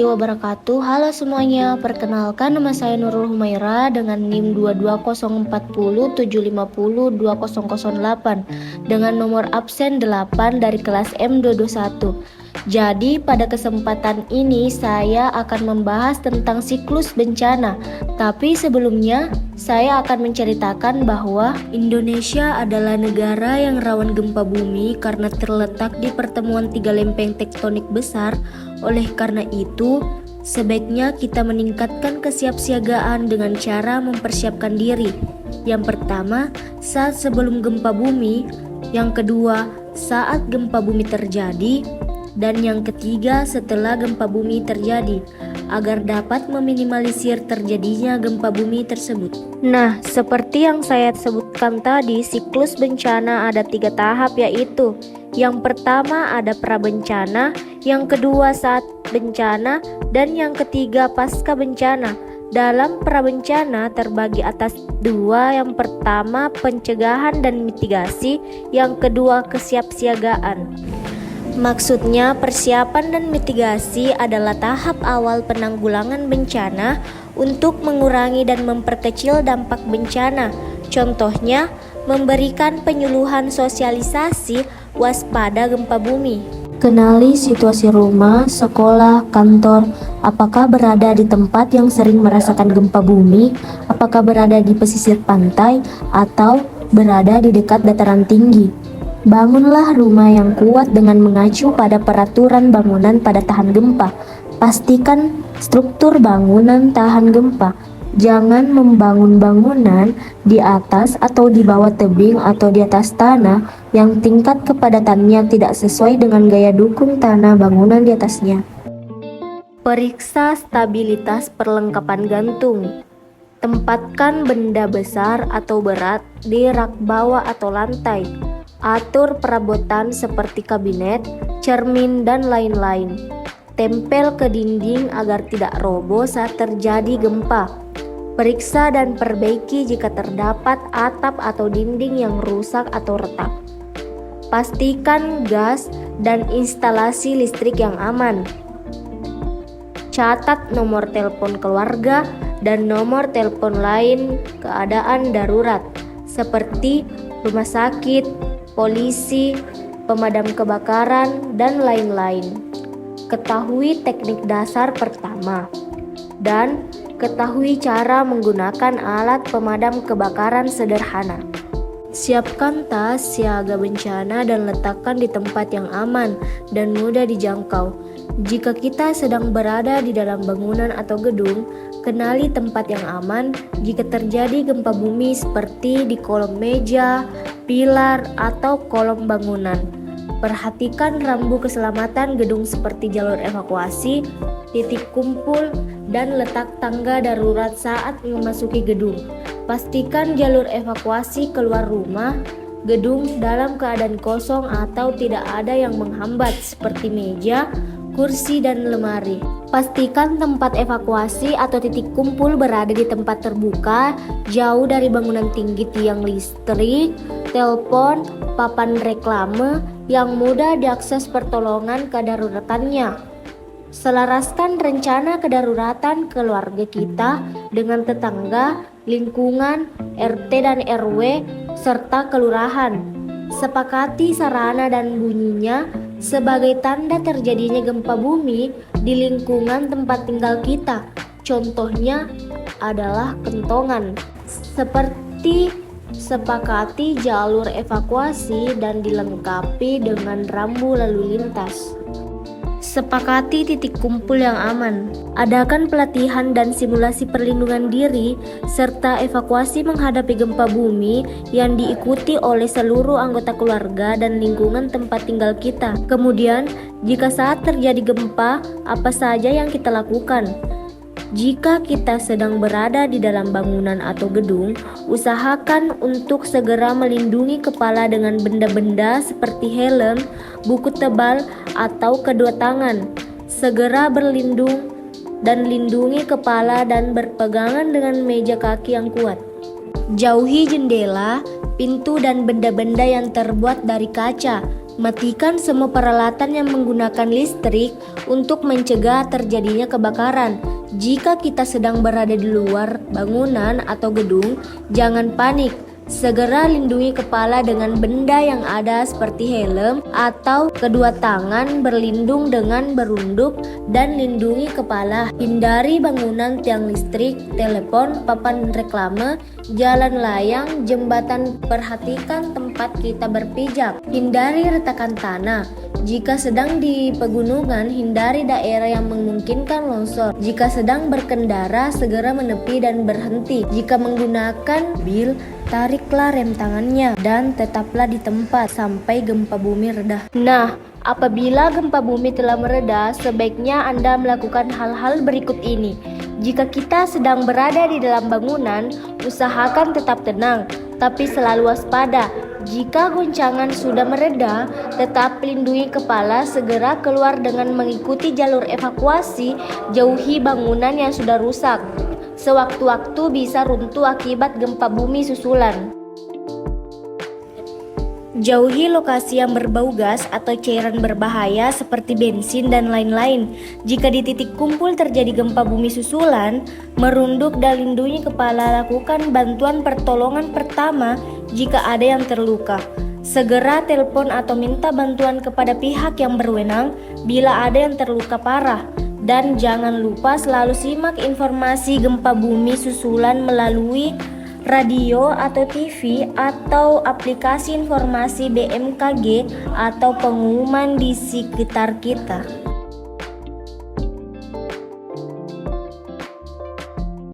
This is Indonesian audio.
Wabarakatuh. Halo semuanya, perkenalkan nama saya Nurul Humaira dengan NIM 2204075020008 dengan nomor absen 8 dari kelas M221. Jadi pada kesempatan ini saya akan membahas tentang siklus bencana. Tapi sebelumnya saya akan menceritakan bahwa Indonesia adalah negara yang rawan gempa bumi karena terletak di pertemuan tiga lempeng tektonik besar. Oleh karena itu, sebaiknya kita meningkatkan kesiapsiagaan dengan cara mempersiapkan diri. Yang pertama, saat sebelum gempa bumi. Yang kedua, saat gempa bumi terjadi. Dan yang ketiga, setelah gempa bumi terjadi, agar dapat meminimalisir terjadinya gempa bumi tersebut. Nah, seperti yang saya sebutkan tadi, siklus bencana ada 3 tahap, yaitu yang pertama ada prabencana, yang kedua saat bencana, dan yang ketiga pasca bencana. Dalam prabencana terbagi atas 2, yang pertama pencegahan dan mitigasi, yang kedua kesiapsiagaan. Maksudnya, persiapan dan mitigasi adalah tahap awal penanggulangan bencana untuk mengurangi dan memperkecil dampak bencana. Contohnya, memberikan penyuluhan sosialisasi waspada gempa bumi. Kenali situasi rumah, sekolah, kantor, apakah berada di tempat yang sering merasakan gempa bumi, apakah berada di pesisir pantai, atau berada di dekat dataran tinggi. Bangunlah rumah yang kuat dengan mengacu pada peraturan bangunan pada tahan gempa. Pastikan struktur bangunan tahan gempa. Jangan membangun bangunan di atas atau di bawah tebing atau di atas tanah yang tingkat kepadatannya tidak sesuai dengan gaya dukung tanah bangunan di atasnya. Periksa stabilitas perlengkapan gantung. Tempatkan benda besar atau berat di rak bawah atau lantai. Atur perabotan seperti kabinet, cermin, dan lain-lain. Tempel ke dinding agar tidak roboh saat terjadi gempa. Periksa dan perbaiki jika terdapat atap atau dinding yang rusak atau retak. Pastikan gas dan instalasi listrik yang aman. Catat nomor telepon keluarga dan nomor telepon lain keadaan darurat, seperti rumah sakit, polisi, pemadam kebakaran, dan lain-lain. Ketahui teknik dasar pertama, dan ketahui cara menggunakan alat pemadam kebakaran sederhana. Siapkan tas siaga bencana dan letakkan di tempat yang aman dan mudah dijangkau. Jika kita sedang berada di dalam bangunan atau gedung, kenali tempat yang aman jika terjadi gempa bumi seperti di kolom meja, pilar, atau kolom bangunan. Perhatikan rambu keselamatan gedung seperti jalur evakuasi, titik kumpul, dan letak tangga darurat saat memasuki gedung. Pastikan jalur evakuasi keluar rumah, gedung dalam keadaan kosong atau tidak ada yang menghambat seperti meja, kursi, dan lemari. Pastikan tempat evakuasi atau titik kumpul berada di tempat terbuka, jauh dari bangunan tinggi, tiang listrik, telepon, papan reklame yang mudah diakses pertolongan kedaruratannya. Selaraskan rencana kedaruratan keluarga kita dengan tetangga, lingkungan, RT dan RW, serta kelurahan. Sepakati sarana dan bunyinya sebagai tanda terjadinya gempa bumi di lingkungan tempat tinggal kita. Contohnya adalah kentongan. Seperti sepakati jalur evakuasi dan dilengkapi dengan rambu lalu lintas. Sepakati titik kumpul yang aman. Adakan pelatihan dan simulasi perlindungan diri serta evakuasi menghadapi gempa bumi yang diikuti oleh seluruh anggota keluarga dan lingkungan tempat tinggal kita. Kemudian, jika saat terjadi gempa, apa saja yang kita lakukan? Jika kita sedang berada di dalam bangunan atau gedung, usahakan untuk segera melindungi kepala dengan benda-benda seperti helm, buku tebal, atau kedua tangan. Segera berlindung dan lindungi kepala dan berpegangan dengan meja kaki yang kuat. Jauhi jendela, pintu, dan benda-benda yang terbuat dari kaca. Matikan semua peralatan yang menggunakan listrik untuk mencegah terjadinya kebakaran. Jika kita sedang berada di luar bangunan atau gedung, jangan panik. Segera lindungi kepala dengan benda yang ada seperti helm atau kedua tangan berlindung dengan berunduk dan lindungi kepala. Hindari bangunan, tiang listrik, telepon, papan reklame, jalan layang, jembatan. Perhatikan tempat kita berpijak. Hindari retakan tanah. Jika sedang di pegunungan, hindari daerah yang memungkinkan longsor. Jika sedang berkendara, segera menepi dan berhenti. Jika menggunakan mobil, tariklah rem tangannya dan tetaplah di tempat sampai gempa bumi reda. Nah, apabila gempa bumi telah mereda, sebaiknya Anda melakukan hal-hal berikut ini. Jika kita sedang berada di dalam bangunan, usahakan tetap tenang, tapi selalu waspada. Jika goncangan sudah mereda, tetap lindungi kepala, segera keluar dengan mengikuti jalur evakuasi, jauhi bangunan yang sudah rusak. Sewaktu-waktu bisa runtuh akibat gempa bumi susulan. Jauhi lokasi yang berbau gas atau cairan berbahaya seperti bensin dan lain-lain. Jika di titik kumpul terjadi gempa bumi susulan, merunduk dan lindungi kepala. Lakukan bantuan pertolongan pertama jika ada yang terluka. Segera telepon atau minta bantuan kepada pihak yang berwenang bila ada yang terluka parah. Dan jangan lupa selalu simak informasi gempa bumi susulan melalui radio atau TV atau aplikasi informasi BMKG atau pengumuman di sekitar kita.